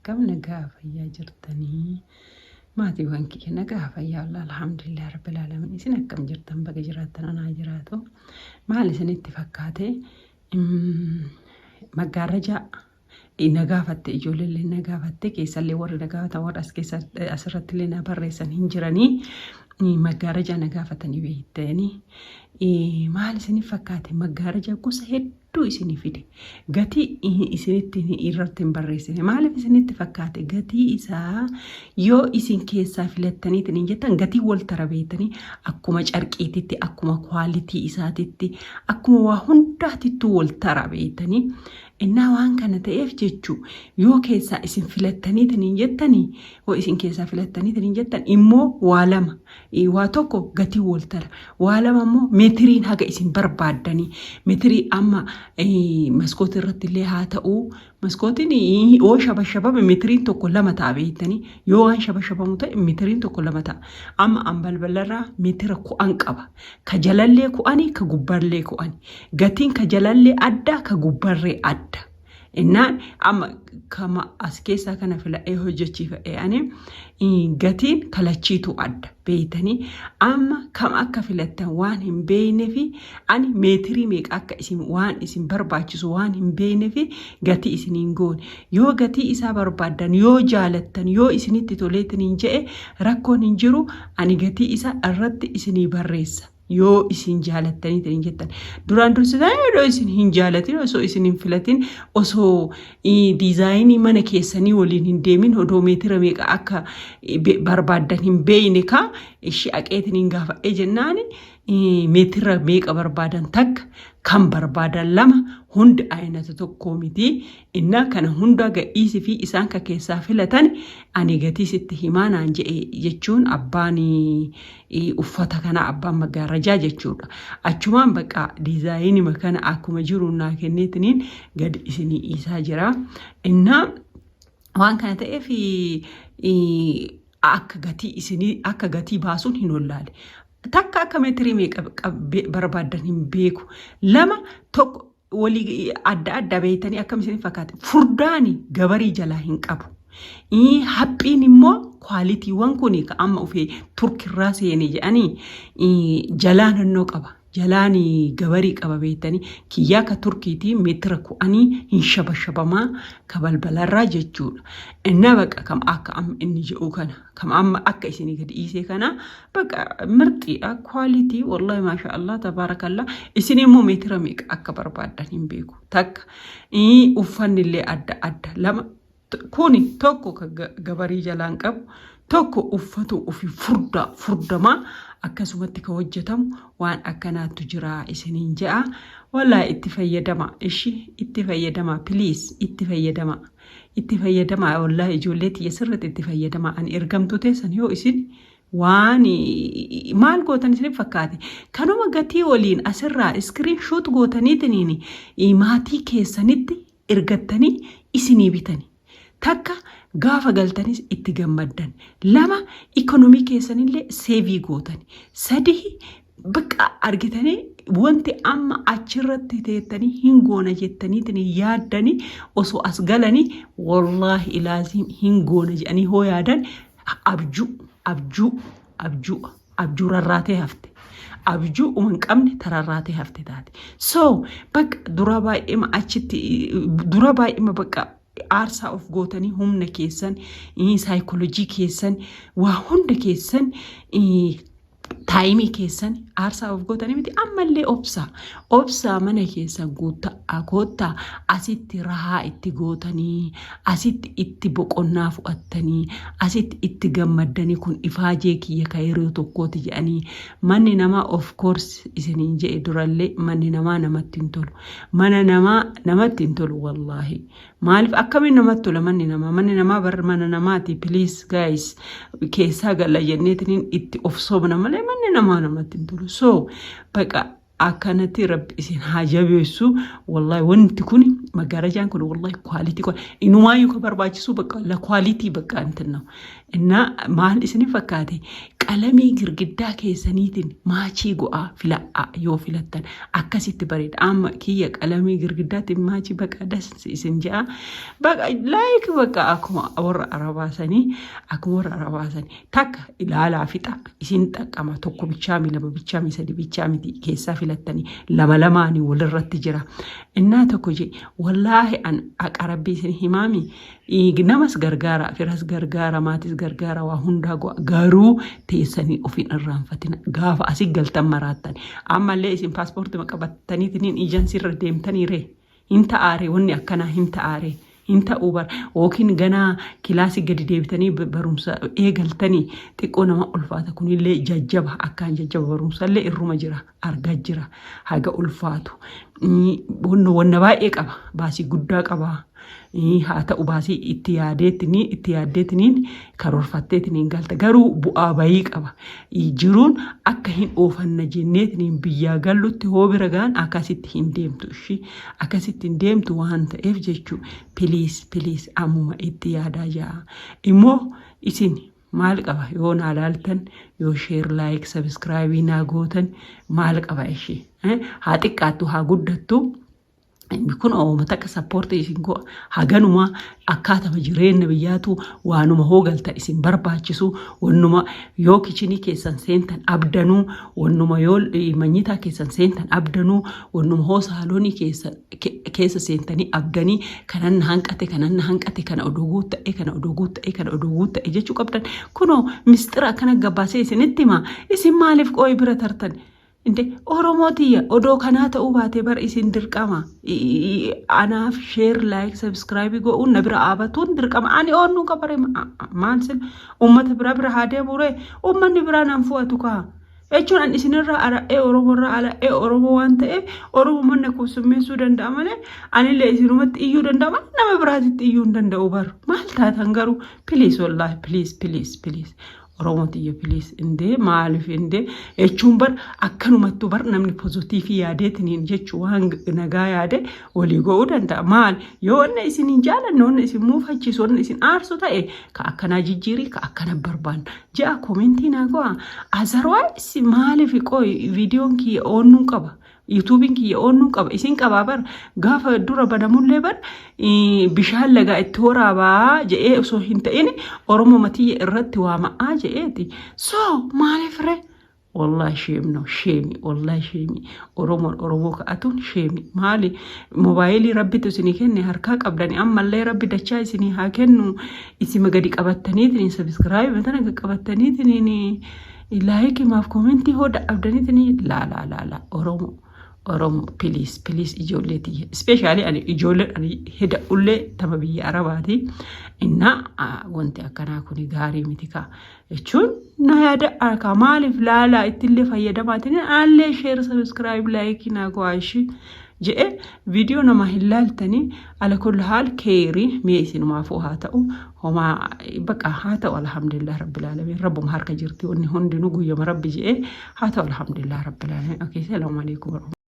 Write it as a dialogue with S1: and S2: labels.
S1: كم نجاف يا جرتني ما تبغى كي نجاف يا الله الحمد لله رب العالمين سنة كم جرتن بقى جرتنا أنا جراتو ما لسه نتفكاتي مجرجة نجافت يجول اللي نجافت كيس اللي ور نجافت ور أسكيس أسرت لنا بريسن هنجراني مجرجة نجافتني بيتاني ما لسه نفكاتي مجرجة قصة hedduu isinii fide gatii isinitti irratti barreessine maaliif isinitti fakkaate gatii isaa yoo isin keessaa filattaniitiin jettan gatii wal tarabeetanii akkuma carqiititti akkuma kwaalitii isaatitti akkuma waa hundaatitti wal tarabeetanii innaa waan kana ta'eef jechuu yoo keessaa isin filattaniitiin jettanii oo isin keessaa filattaniitiin jettan immoo waa lama waa tokko gatii wal tara waa lama immoo meetiriin haga isin barbaaddanii meetirii amma maskootii irratti illee haa ta'u maskootiin oo shabashabame meetiriin tokko lama ta'a beektanii yoo waan shabashabamu ta'e meetiriin tokko lama ta'a amma an balbalarraa meetira 10 qaba ka jalallee 10 ka gubbarlee 10 gatiin ka jalallee adda ka gubbarree adda innaan amma kama as keessaa kana fila'ee hojjechiifa ani gatiin kalachiitu adda beeytanii amma kam akka filattan waan hin beeyne fi ani meetirii meeqa akka isin waan isin barbaachisu waan hin beeyne fi gatii isiniin goone yoo gatii isaa barbaaddan yoo jaalattan yoo isinitti toleetaniin jedhe rakkoon hin jiru ani gatii isaa irratti isinii barreessa yoo isin jaalattaniitiin jettan duraan dursitaan yoo isin hin jaalatin osoo isin hin filatin osoo diizaayinii mana keessanii waliin hin deemin odoo meetira meeqa akka barbaaddan hin beeyne ka ishii aqeetiin gaafa'ee jennaani meetira meeqa barbaadan takka kan barbaadan lama hundi aynata tokko miti inna kana hunda ga'iisi fi isaan ka keessaa filatan ani gatii sitti himaanaan jechuun abbaan uffata kana abbaan maggaarajaa jechuudha achumaan baqa diizaayinii makana akkuma jiru naa kenneetiniin gad isinii isaa jira inna waan kana ta'eef akka gatii isinii akka gatii baasuun hin ollaale takka akka meetirii meeqa barbaadan hin beeku lama tokko walii adda beeytanii akkam isin fakkaate furdaani gabarii jalaa hin qabu haphiin immoo kwaalitiiwwan kun ka amma ufee turkirraa seene jedhanii jalaan hannoo qaba jalaan gabarii qaba beeytanii kiyyaa ka turkiitii meetira 10 hin shabashabamaa ka balbalarraa jechuudha inna baqa kam akka amma inni jedhu kana kam amma akka isinii gadi dhiisee kana baqa mirxiidha kwaalitii wallahi maasha Allah tabaarakallah isinii immoo meetira meeqa akka barbaadan hin beeku takka uffannillee adda lama kuni tokko ka gabarii jalaan qabu tokko uffatu ufi furdamaa akkasumatti ka hojjetamu waan akkanaatu jira isiniin ja'a wallahi itti fayyadama itti fayyadama please itti fayyadama wallahi ijoollee tiyya sirriitti itti fayyadama ani ergamtuu teessan yoo isin waan maal gootan isin fakkaate kanuma gatii waliin asirraa iskiriin shoot gootaniitiin maatii keessanitti ergattanii isinii bitanii takka gaafa galtanis itti gammaddan lama ikonomii keessanillee seevii gootani sadii baqa argitanii wanti amma achirratti teettanii hin goona jettaniitiin yaaddanii osoo as galanii wallahi ilaazim hin goona jedhanii hoo yaadan abjuu rarraatee hafte abjuu uman qabne tararraatee hafte taate so baqa dura baay'ima baqa aarsaa of gootanii humna keessan saayikoolojii keessan waa hunda keessan taayimii keessan aarsaa of gootanii miti ammallee obsaa mana keessan goottaa asitti rahaa itti gootanii asitti itti boqonnaa fudhattanii asitti itti gammaddanii kun ifaajee kiyya ka yeroo tokkooti jedhanii manni namaa of course isiniin jedhe durallee manni namaa namatti hin tolu mana namaa namatti hin tolu wallahi maaliif akkamiin namatti tola manni namaa bar mana namaati please guys keessaa galla jenneetiin itti of soobna malee manni namaa namatti hin tolu so baqa akkanatti rabbi isin haa jabeessu wallahi wanti kun maggarajaan kun wallahi quality kun inumaa yoo barbaachisu bakka la quality bakka antinna inna maal isin fakkaate qalamii girgiddaa keessaniitiin maachii go'aa filaa yoo filattan akkasitti bareeda amma kiyya qalamii girgiddaatiin maachii bakka das isin jaa bakka like bakka akkuma warra arabaasanii takka ilaalaa fixa isin xaqqama tokko bichaami lama bichaami sadi bichaami keessaa filattanii lama lamaanii walirratti jira innaa tokko je wallahi an aqarabbii isin himaami namas gargaara firas gargaara maatis gargaara waa hundaa garuu teessanii ofiin irraanfatina gaafa asii galtan maraattan ammallee isin paaspoortii maqabattaniitiin ijaansi irra deemtanii ree hin ta'aare wanni akkanaa hin ta'aare hin ta'uu bar yookiin ganaa kilaasii gadi deebitanii barumsa eegaltanii xiqqoo nama ulfaata kunillee jajjaba akkaan jajjaba barumsallee irruma jira argaa jira haga ulfaatu wanna baay'ee qaba baasii guddaa qaba haa ta'u baasii itti yaadeetiniin karoorfatteetiniin galta garuu bu'aa bayii qaba jiruun akka hin oofanna jenneetiniin biyyaa gallutti hoo bira gaan akkasitti hin deemtu ishii akkasitti hin deemtu waan ta'eef jechuu piliis ammuma itti yaadaa jaa immoo isin maal qaba yoo naa laaltan yoo sheer laayik sabskraayibii naa gootan maal qaba ishii haa xiqqaattu haa guddattu kun oomata akka sappoortii isin go'a haganuma akkaatama jireenya biyyaatu waanuma hoogalta isin barbaachisu wannuma yoo kichinii keessan seentan abdanuu wannuma yoo manyitaa keessan seentan abdanuu wannuma hoo saaloonii keessa seentanii abdanii kanan hanqate kana odoguu ta'e jechuu qabdan kunoo mistira akkana gabaasee isinitti hima isin maaliif qooyi bira tartan Inte Oromootiya odoo kanaa ta'uu baatee bar isin dirqama anaaf share like subscribe go'uun na bira aabatuun dirqama ani oonnuu qabare maal sin ummata bira haadee buure ummanni bira nan fu'atu kaa jechuun an isinirraa ara'ee Oromoorraa ala'ee Oromoo waan ta'eef Oromoo manna kuusummeessuu danda'a malee anillee isinumatti iyyuu danda'a malee nama biraatitti iyyuu hin danda'u bar maal taatan garuu please wallahi please Oromootiya please indee maaliif indee jechuun bar akkanumattuu bar namni pozitiivii yaadeetiniin jechuu waan nagaa yaade walii go'uu danda'a maal yoo wanna isin hin jaalanne wanna isin muufachiisu wanna isin aarsu ta'e ka akkanaa jijjiirii ka akkana barbaanna ja'a koomentii naa go'a azarwaayis maaliif qooyi viidiyoon kiyya oonnuu qaba YouTubein kiyya oonnuu qaba isin qabaa bar gaafa dura banamullee bar bishaan lagaa itti waraabaa je'ee osoo hin ta'in Oromoo matiyya irratti waama'aa je'eeti so maaliif ree wallahi sheemi Oromoo ka'atuun sheemi maali moobaayilii rabbitu isinii kenne harkaa qabdani ammallee rabbi dachaa isinii haa kennu isima gadi qabattaniitiin sabskraayibii matana qabattaniitiin laayikii maaf koomentii hooda abdaniitiin la Oromoo please ijoolleeti especially ani ijoollee ani heda ullee tama biyya arabaati inna wanti akkanaa kuni gaarii miti ka jechuun na yaada akka maaliif laalaa ittillee fayyadamaatiin allee share subscribe like na go'aashi je'e viidiyoo nama hin laaltanii ala kulli haal keerii mee isinumaafuu haa ta'u homaa baqa haa ta'u alhamdulillah rabbil alamin rabbum harka jirti wanni hundinuu guyyama rabbi je'e haa ta'u alhamdulillah rabbil alamin okay salaamu alaykum